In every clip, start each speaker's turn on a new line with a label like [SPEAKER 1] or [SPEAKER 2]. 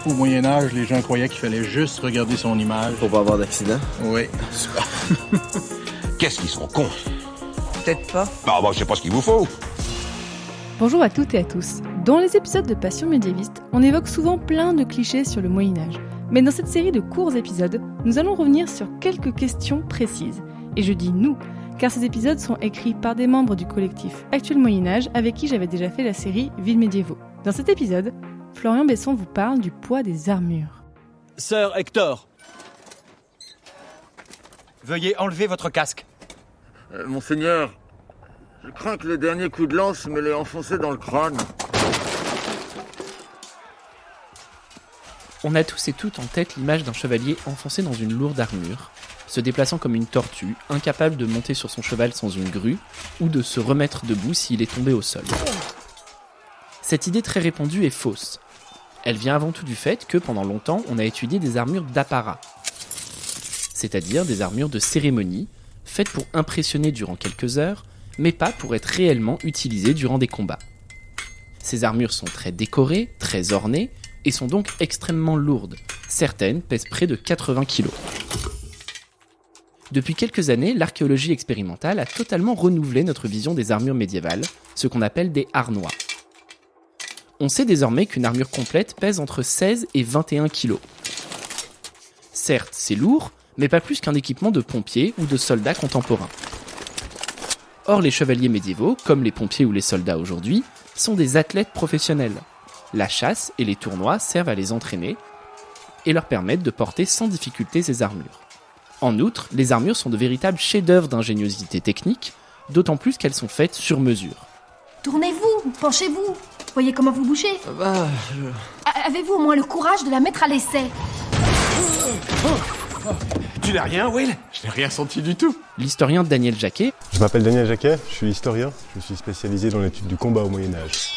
[SPEAKER 1] Au Moyen-Âge, les gens croyaient qu'il fallait juste regarder son image.
[SPEAKER 2] Pour pas avoir d'accident.
[SPEAKER 1] Oui.
[SPEAKER 3] Qu'est-ce qu'ils sont cons?
[SPEAKER 4] Peut-être pas.
[SPEAKER 3] Ah bah, je sais pas ce qu'il vous faut.
[SPEAKER 5] Bonjour à toutes et à tous. Dans les épisodes de Passion médiéviste, on évoque souvent plein de clichés sur le Moyen-Âge. Mais dans cette série de courts épisodes, nous allons revenir sur quelques questions précises. Et je dis « nous », car ces épisodes sont écrits par des membres du collectif Actuel Moyen-Âge avec qui j'avais déjà fait la série Villes médiévaux. Dans cet épisode, Florian Besson vous parle du poids des armures.
[SPEAKER 6] Sir Hector, veuillez enlever votre casque.
[SPEAKER 7] Monseigneur, je crains que le dernier coup de lance me l'ait enfoncé dans le crâne.
[SPEAKER 8] On a tous et toutes en tête l'image d'un chevalier enfoncé dans une lourde armure, se déplaçant comme une tortue, incapable de monter sur son cheval sans une grue, ou de se remettre debout s'il est tombé au sol. Cette idée très répandue est fausse. Elle vient avant tout du fait que, pendant longtemps, on a étudié des armures d'apparat, c'est-à-dire des armures de cérémonie, faites pour impressionner durant quelques heures, mais pas pour être réellement utilisées durant des combats. Ces armures sont très décorées, très ornées, et sont donc extrêmement lourdes. Certaines pèsent près de 80 kg. Depuis quelques années, l'archéologie expérimentale a totalement renouvelé notre vision des armures médiévales, ce qu'on appelle des harnois. On sait désormais qu'une armure complète pèse entre 16 et 21 kg. Certes, c'est lourd, mais pas plus qu'un équipement de pompiers ou de soldats contemporains. Or, les chevaliers médiévaux, comme les pompiers ou les soldats aujourd'hui, sont des athlètes professionnels. La chasse et les tournois servent à les entraîner et leur permettent de porter sans difficulté ces armures. En outre, les armures sont de véritables chefs-d'œuvre d'ingéniosité technique, d'autant plus qu'elles sont faites sur mesure.
[SPEAKER 9] Tournez-vous, penchez-vous. Voyez comment vous bougez. Avez-vous au moins le courage de la mettre à l'essai?
[SPEAKER 3] Tu n'as rien, Will?
[SPEAKER 1] Je n'ai rien senti du tout.
[SPEAKER 8] L'historien Daniel Jacquet
[SPEAKER 10] Je m'appelle Daniel Jacquet, je suis historien, je suis spécialisé dans l'étude du combat au Moyen-Âge.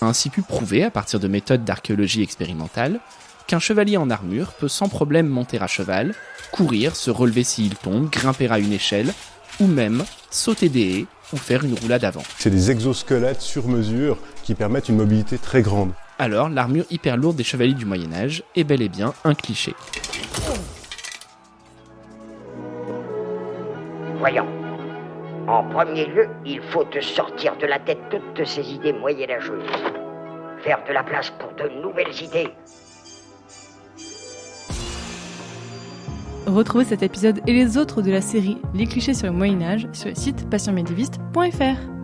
[SPEAKER 8] a ainsi pu prouver, à partir de méthodes d'archéologie expérimentale, qu'un chevalier en armure peut sans problème monter à cheval, courir, se relever s'il tombe, grimper à une échelle, ou même sauter des haies ou faire une roulade avant.
[SPEAKER 10] C'est des exosquelettes sur mesure qui permettent une mobilité très grande.
[SPEAKER 8] Alors, l'armure hyper lourde des chevaliers du Moyen-Âge est bel et bien un cliché.
[SPEAKER 11] Voyons. En premier lieu, il faut te sortir de la tête toutes ces idées moyenâgeuses. Faire de la place pour de nouvelles idées.
[SPEAKER 5] Retrouvez cet épisode et les autres de la série Les clichés sur le Moyen-Âge sur le site passionmédiéviste.fr.